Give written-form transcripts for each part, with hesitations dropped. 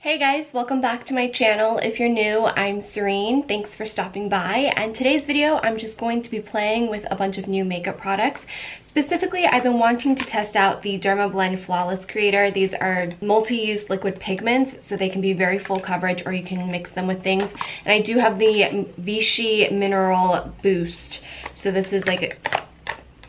Hey guys, welcome back to my channel. If you're new, I'm Serein. Thanks for stopping by. And today's video, I'm just going to be playing with a bunch of new makeup products. Specifically, I've been wanting to test out the Dermablend Flawless Creator. These are multi-use liquid pigments, so they can be very full coverage or you can mix them with things. And I do have the Vichy Mineral Boost. So this is like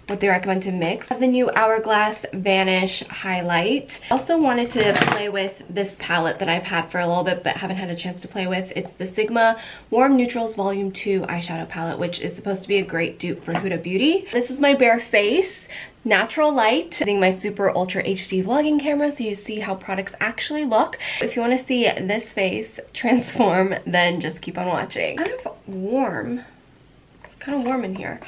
what they recommend to mix. I have the new Hourglass Vanish Highlight. I also wanted to play with this palette that I've had for a little bit but haven't had a chance to play with. It's the Sigma Warm Neutrals Volume 2 Eyeshadow Palette, which is supposed to be a great dupe for Huda Beauty. This is my bare face. Natural light, using my super ultra HD vlogging camera so you see how products actually look. If you want to see this face transform, then just keep on watching. Kind of warm. It's kind of warm in here.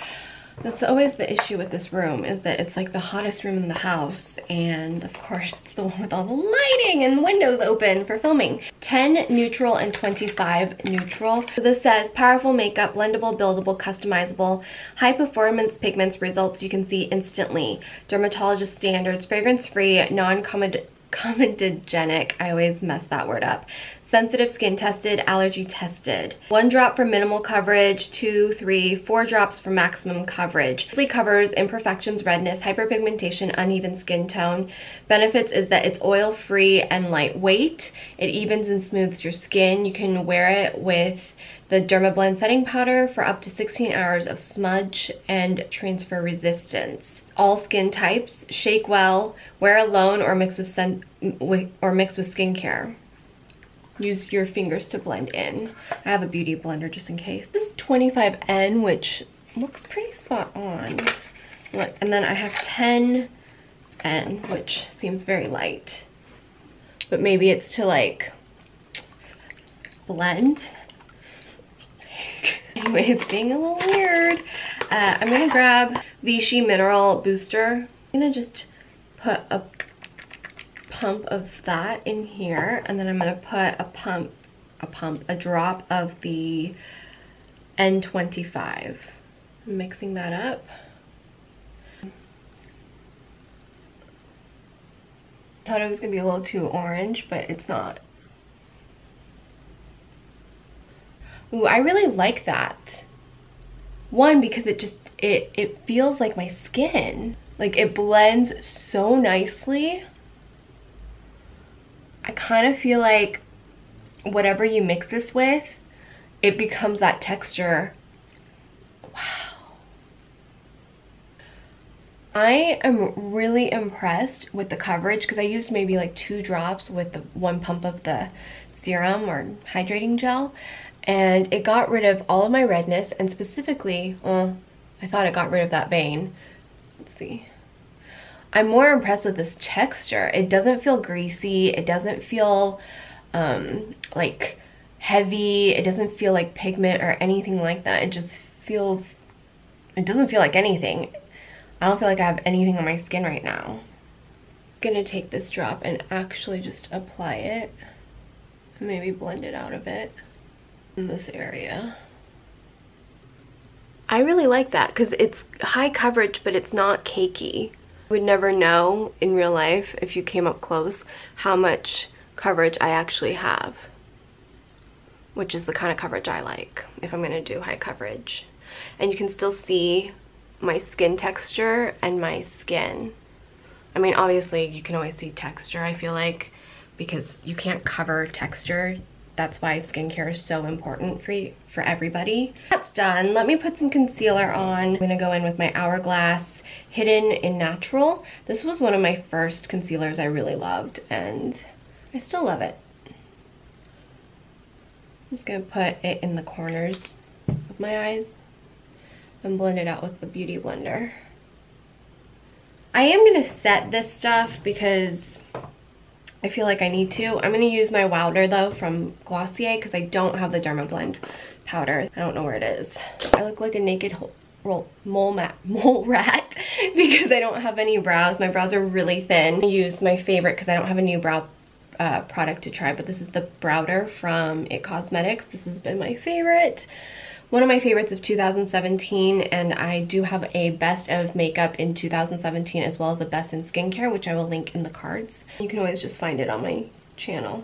That's always the issue with this room, is that it's like the hottest room in the house, and of course it's the one with all the lighting and the windows open for filming. 10 neutral and 25 neutral. So this says powerful makeup, blendable, buildable, customizable, high performance pigments, results you can see instantly, dermatologist standards, fragrance free, non-comedogenic, I always mess that word up, sensitive skin tested, allergy tested. 1 drop for minimal coverage, 2, 3, 4 drops for maximum coverage. It covers imperfections, redness, hyperpigmentation, uneven skin tone. Benefits is that it's oil free and lightweight. It evens and smooths your skin. You can wear it with the Dermablend setting powder for up to 16 hours of smudge and transfer resistance. All skin types, shake well, wear alone or mix with skincare. Use your fingers to blend in. I have a beauty blender just in case. This is 25N, which looks pretty spot on. Look, and then I have 10N, which seems very light. But maybe it's to like blend. Anyways, being a little weird. I'm gonna grab Vichy Mineral Booster. I'm gonna just put a pump of that in here, and then I'm gonna put a drop of the N25. I'm mixing that up. I thought it was gonna be a little too orange, but it's not. Ooh, I really like that. One, because it feels like my skin. Like, it blends so nicely. I kind of feel like whatever you mix this with, it becomes that texture. Wow. I am really impressed with the coverage because I used maybe like 2 drops with the 1 pump of the serum or hydrating gel, and it got rid of all of my redness, and specifically, I thought it got rid of that vein. Let's see. I'm more impressed with this texture. It doesn't feel greasy. It doesn't feel like heavy. It doesn't feel like pigment or anything like that. It just feels, it doesn't feel like anything. I don't feel like I have anything on my skin right now. I'm gonna take this drop and actually just apply it and maybe blend it out a bit in this area. I really like that because it's high coverage, but it's not cakey. You would never know in real life if you came up close how much coverage I actually have, which is the kind of coverage I like if I'm gonna do high coverage. And you can still see my skin texture and my skin. I mean, obviously you can always see texture, I feel like, because you can't cover texture. That's why skincare is so important for everybody. That's done. Let me put some concealer on. I'm gonna go in with my Hourglass Hidden in Natural. This was one of my first concealers I really loved, and I still love it. I'm just gonna put it in the corners of my eyes and blend it out with the Beauty Blender. I am gonna set this stuff because I feel like I need to. I'm gonna use my Wowder though from Glossier because I don't have the Dermablend powder. I don't know where it is. I look like a naked mole rat because I don't have any brows. My brows are really thin. I use my favorite because I don't have a new brow product to try, but this is the Browder from It Cosmetics. This has been my favorite. One of my favorites of 2017, and I do have a best of makeup in 2017 as well as the best in skincare, which I will link in the cards. You can always just find it on my channel.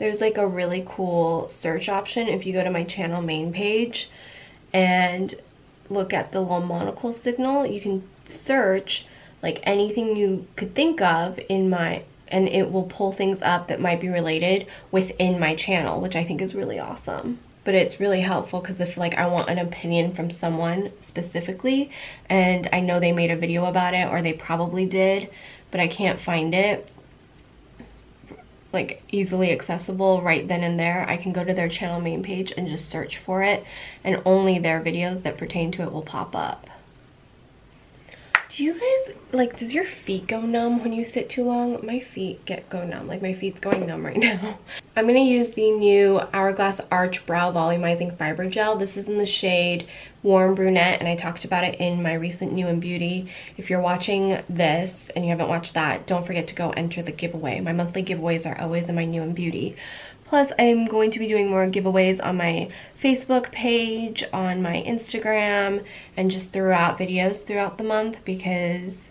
there's like a really cool search option if you go to my channel main page and look at the little monocle signal. You can search like anything you could think of in my, and it will pull things up that might be related within my channel, which I think is really awesome. But it's really helpful because if like I want an opinion from someone specifically and I know they made a video about it, or they probably did, but I can't find it like easily accessible right then and there, I can go to their channel main page and just search for it, and only their videos that pertain to it will pop up. Do you guys, like, does your feet go numb when you sit too long? My feet go numb. Like, my feet's going numb right now. I'm going to use the new Hourglass Arch Brow Volumizing Fiber Gel. This is in the shade Warm Brunette, and I talked about it in my recent New and Beauty. If you're watching this and you haven't watched that, don't forget to go enter the giveaway. My monthly giveaways are always in my New and Beauty. Plus, I'm going to be doing more giveaways on my Facebook page, on my Instagram, and just throughout videos throughout the month, because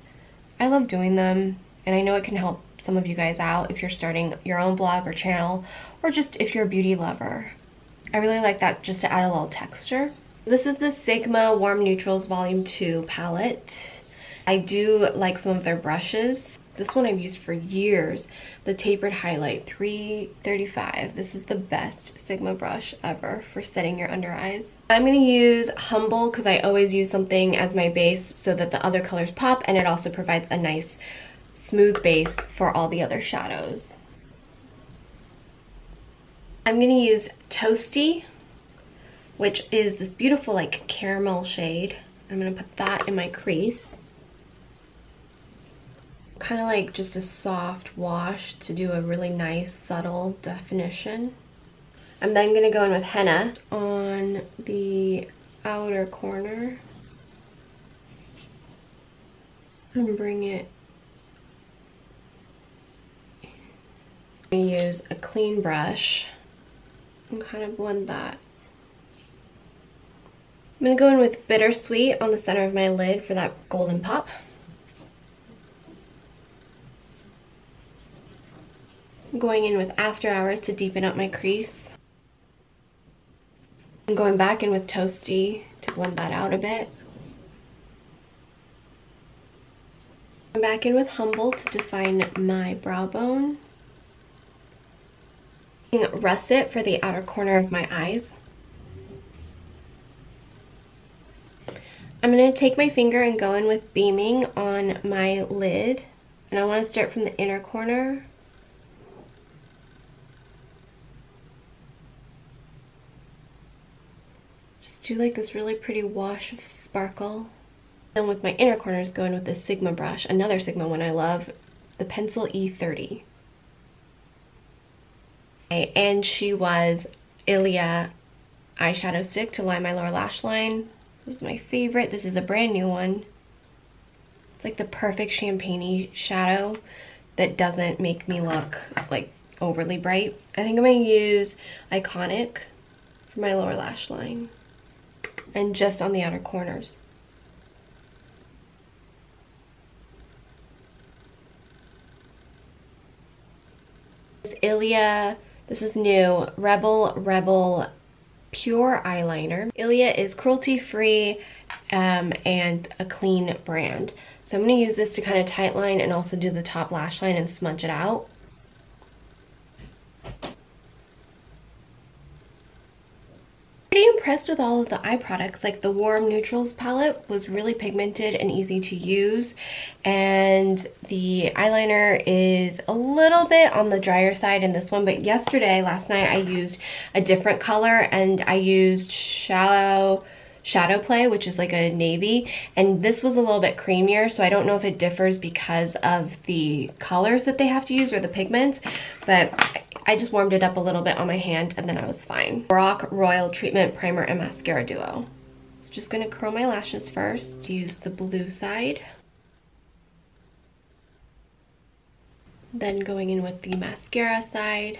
I love doing them, and I know it can help some of you guys out if you're starting your own blog or channel, or just if you're a beauty lover. I really like that just to add a little texture. This is the Sigma Warm Neutrals Volume 2 palette. I do like some of their brushes. This one I've used for years, the Tapered Highlight 335. This is the best Sigma brush ever for setting your under eyes. I'm going to use Humble because I always use something as my base so that the other colors pop, and it also provides a nice smooth base for all the other shadows. I'm going to use Toasty, which is this beautiful like caramel shade. I'm going to put that in my crease. Kind of like just a soft wash to do a really nice subtle definition. I'm then going to go in with henna on the outer corner and bring it. I'm going to use a clean brush and kind of blend that. I'm going to go in with Bittersweet on the center of my lid for that golden pop. I'm going in with After Hours to deepen up my crease. I'm going back in with Toasty to blend that out a bit. I'm back in with Humble to define my brow bone. Russet for the outer corner of my eyes. I'm going to take my finger and go in with Beaming on my lid. And I want to start from the inner corner. Do like this really pretty wash of sparkle. And with my inner corners, go in with the Sigma brush, another Sigma one I love, the Pencil E30. And she was Ilia eyeshadow stick to line my lower lash line. This is my favorite. This is a brand new one. It's like the perfect champagne-y shadow that doesn't make me look like overly bright. I think I'm going to use Iconic for my lower lash line. And just on the outer corners. This Ilia, this is new, Rebel Pure Eyeliner. Ilia is cruelty-free and a clean brand. So I'm going to use this to kind of tight line and also do the top lash line and smudge it out. Pretty impressed with all of the eye products. Like the Warm Neutrals palette was really pigmented and easy to use, and the eyeliner is a little bit on the drier side in this one, but last night I used a different color, and I used Shadow Play, which is like a navy, and this was a little bit creamier, so I don't know if it differs because of the colors that they have to use or the pigments, but I just warmed it up a little bit on my hand and then I was fine. LORAC Royal Treatment Primer and Mascara Duo. So just going to curl my lashes first, use the blue side. Then going in with the mascara side.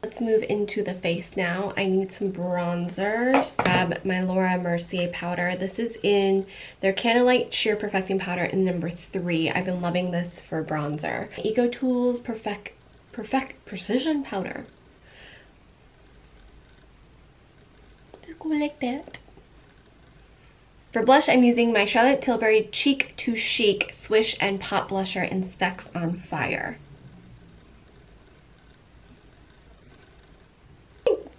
Let's move into the face now. I need some bronzers. Grab my Laura Mercier powder. This is in their Candlelight Sheer Perfecting Powder in number 3. I've been loving this for bronzer. Eco Tools Perfect Precision Powder. Just go like that. For blush, I'm using my Charlotte Tilbury Cheek to Chic Swish and Pop Blusher in Sex on Fire.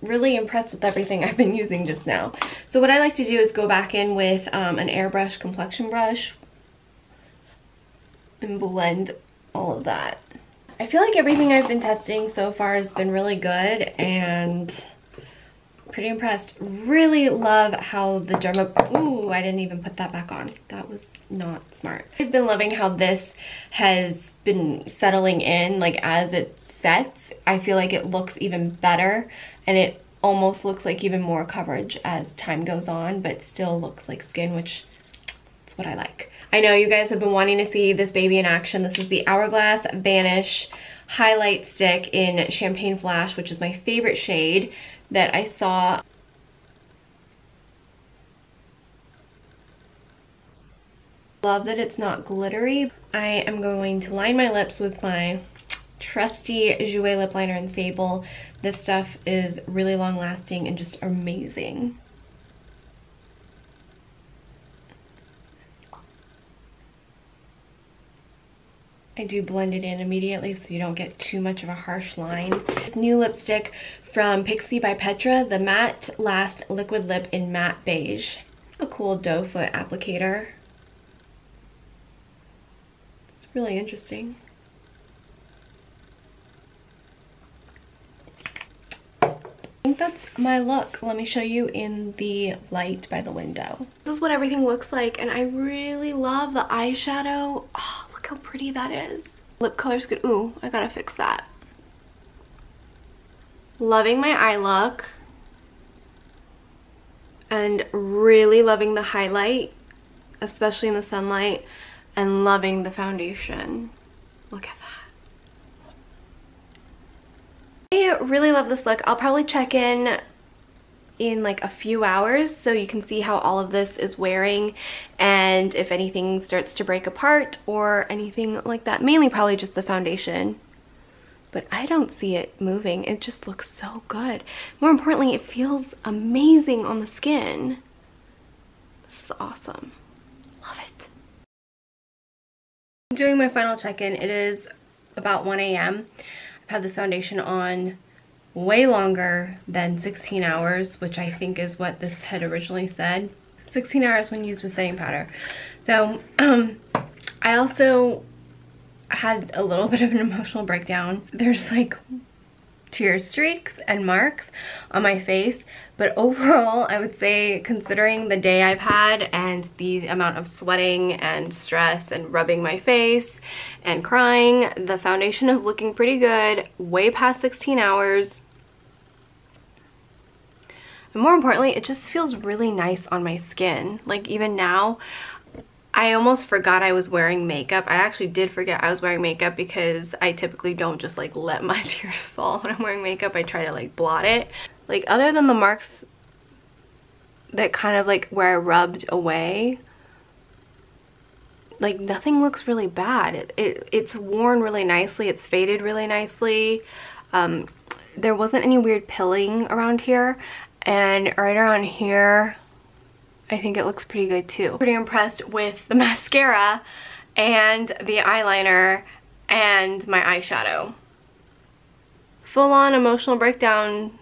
Really impressed with everything I've been using just now. So what I like to do is go back in with an airbrush complexion brush and blend all of that. I feel like everything I've been testing so far has been really good and pretty impressed. Really love how the ooh, I didn't even put that back on. That was not smart. I've been loving how this has been settling in, like as it sets. I feel like it looks even better, and it almost looks like even more coverage as time goes on, but still looks like skin, which is what I like. I know you guys have been wanting to see this baby in action. This is the Hourglass Vanish Highlight Stick in Champagne Flash, which is my favorite shade that I saw. Love that it's not glittery. I am going to line my lips with my trusty Jouer lip liner in Sable. This stuff is really long lasting and just amazing. I do blend it in immediately so you don't get too much of a harsh line. This new lipstick from Pixie by Petra, the Matte Last Liquid Lip in Matte Beige. A cool doe foot applicator. It's really interesting. I think that's my look. Let me show you in the light by the window. This is what everything looks like, and I really love the eyeshadow. Oh, look how pretty that is. Lip color's good. Ooh, I gotta fix that. Loving my eye look. And really loving the highlight, especially in the sunlight, and loving the foundation. Look at that. I really love this look. I'll probably check in like a few hours so you can see how all of this is wearing and if anything starts to break apart or anything like that. Mainly probably just the foundation, but I don't see it moving. It just looks so good. More importantly, it feels amazing on the skin. This is awesome. Love it. I'm doing my final check-in. It is about 1 a.m. I've had this foundation on way longer than 16 hours, which I think is what this had originally said. 16 hours when used with setting powder. So I also had a little bit of an emotional breakdown. There's like tear streaks and marks on my face, but overall I would say, considering the day I've had and the amount of sweating and stress and rubbing my face and crying, the foundation is looking pretty good, way past 16 hours. And more importantly, it just feels really nice on my skin. Like even now, I almost forgot I was wearing makeup. I actually did forget I was wearing makeup because I typically don't just like let my tears fall when I'm wearing makeup. I try to like blot it. Like other than the marks that kind of like where I rubbed away, like nothing looks really bad. It's worn really nicely. It's faded really nicely. There wasn't any weird pilling around here. And right around here, I think it looks pretty good too. Pretty impressed with the mascara and the eyeliner and my eyeshadow. Full on emotional breakdown,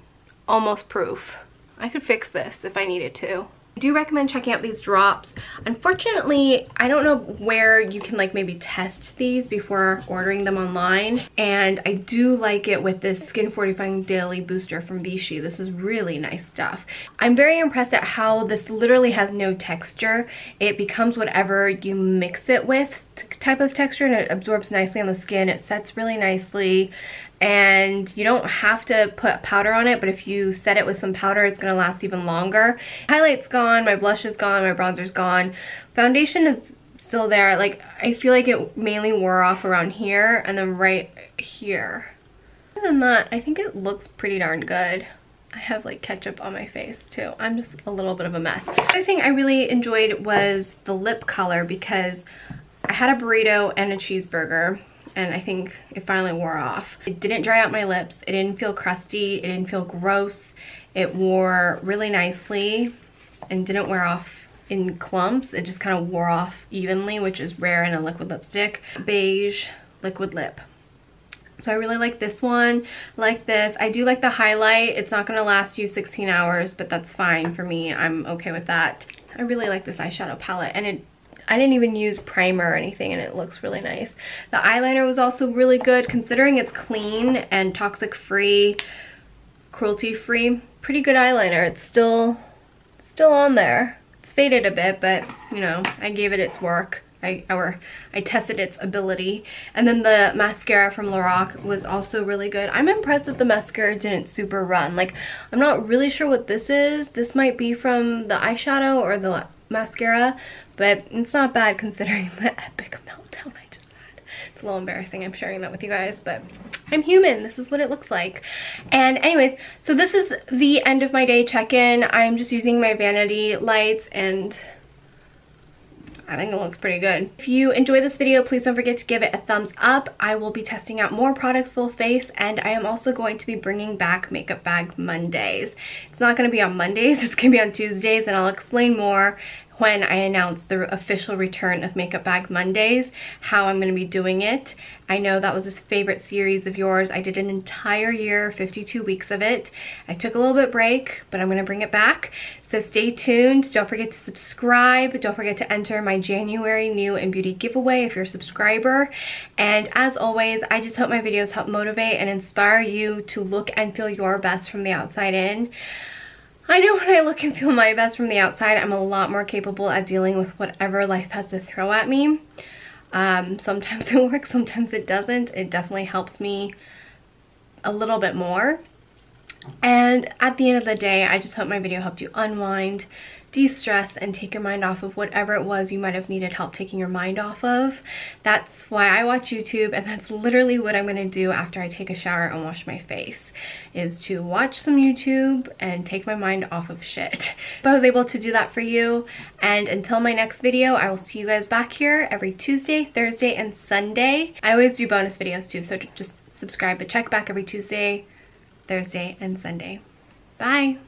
almost proof. I could fix this if I needed to. I do recommend checking out these drops. Unfortunately, I don't know where you can like maybe test these before ordering them online. And I do like it with this Skin Fortifying Daily Booster from Vichy. This is really nice stuff. I'm very impressed at how this literally has no texture. It becomes whatever you mix it with type of texture, and it absorbs nicely on the skin. It sets really nicely. And you don't have to put powder on it, but if you set it with some powder, it's gonna last even longer. Highlight's gone, my blush is gone, my bronzer's gone. Foundation is still there. Like, I feel like it mainly wore off around here and then right here. than that, I think it looks pretty darn good. I have like ketchup on my face too. I'm just a little bit of a mess. The other thing I really enjoyed was the lip color, because I had a burrito and a cheeseburger and I think it finally wore off. It didn't dry out my lips. It didn't feel crusty. It didn't feel gross. It wore really nicely and didn't wear off in clumps. It just kind of wore off evenly, which is rare in a liquid lipstick. Beige liquid lip. So I really like this one, like this. I do like the highlight. It's not gonna last you 16 hours, but that's fine for me. I'm okay with that. I really like this eyeshadow palette, and I didn't even use primer or anything, and it looks really nice. The eyeliner was also really good, considering it's clean and toxic free, cruelty free. Pretty good eyeliner. It's still on there. It's faded a bit, but you know, I gave it its work. I tested its ability. And then the mascara from LORAC was also really good. I'm impressed that the mascara didn't super run. Like, I'm not really sure what this is. This might be from the eyeshadow or the mascara, but it's not bad considering the epic meltdown I just had. It's a little embarrassing I'm sharing that with you guys, but I'm human. This is what it looks like. And anyways, so this is the end of my day check-in. I'm just using my vanity lights, and I think it looks pretty good. If you enjoy this video, please don't forget to give it a thumbs up. I will be testing out more products full face, and I am also going to be bringing back Makeup Bag Mondays. It's not going to be on Mondays, it's going to be on Tuesdays, and I'll explain more when I announce the official return of Makeup Bag Mondays, how I'm going to be doing it. I know that was a favorite series of yours. I did an entire year, 52 weeks of it. I took a little bit break, but I'm going to bring it back. So stay tuned. Don't forget to subscribe. Don't forget to enter my January New and Beauty giveaway if you're a subscriber. And as always, I just hope my videos help motivate and inspire you to look and feel your best from the outside in. I know when I look and feel my best from the outside, I'm a lot more capable at dealing with whatever life has to throw at me. Sometimes it works, sometimes it doesn't. It definitely helps me a little bit more. And at the end of the day, I just hope my video helped you unwind, de-stress, and take your mind off of whatever it was you might have needed help taking your mind off of. That's why I watch YouTube, and that's literally what I'm gonna do after I take a shower and wash my face, is to watch some YouTube and take my mind off of shit. If I was able to do that for you, and until my next video, I will see you guys back here every Tuesday, Thursday, and Sunday. I always do bonus videos too, so just subscribe, but check back every Tuesday, Thursday, and Sunday. Bye!